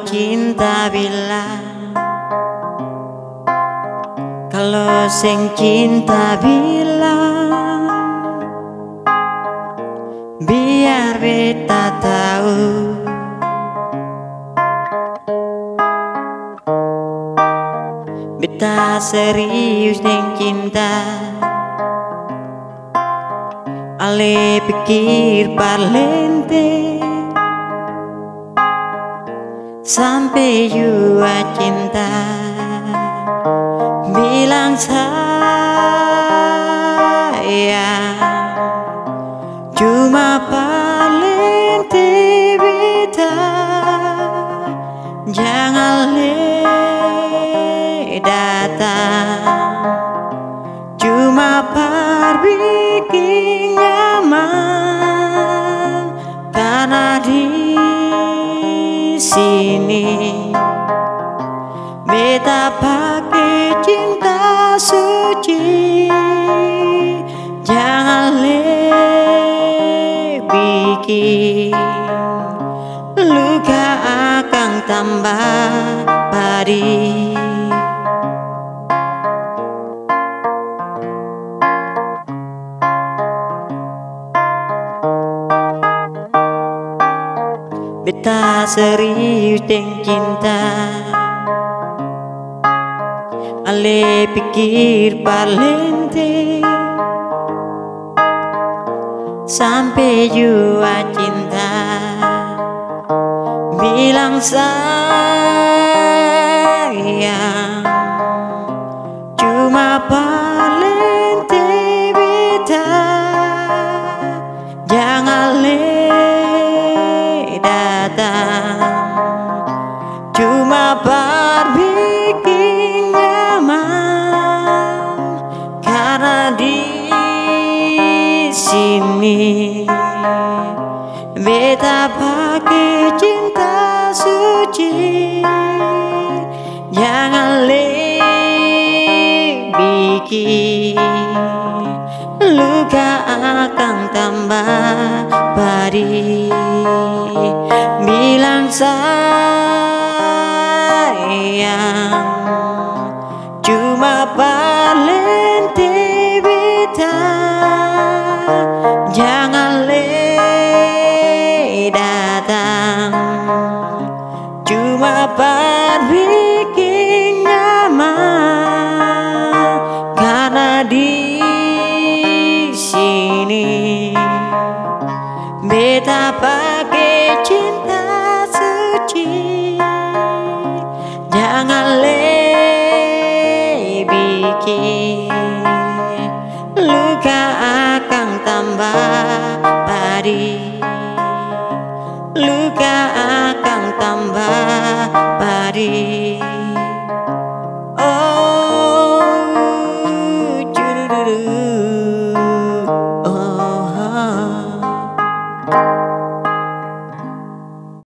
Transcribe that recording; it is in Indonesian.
cinta bilang, kalau sing cinta bilang, biar beta tahu. Beta serius deng cinta, ale pikir parlente, sampai jua cinta bilang sayang, cuma parlente beta, jangan datang, cuma bikin nyaman, karena di sini beta pakai cinta suci, jangan bikin luka akan tambah pedih. Beta serius deng cinta, ale pikir parlente, sampai jua cinta bilang sayang, cuma parlente beta, jangan datang, cuma bikin nyaman, karena di sini beta pakai cinta suci, jangan bikin luka akan tambah pedih. Bilang sayang, cuma parlente beta, jangan datang, cuma bikin nyaman, karena di sini beta pakai cinta suci, jangan bikin luka akan tambah pedih, luka akan tambah pedih.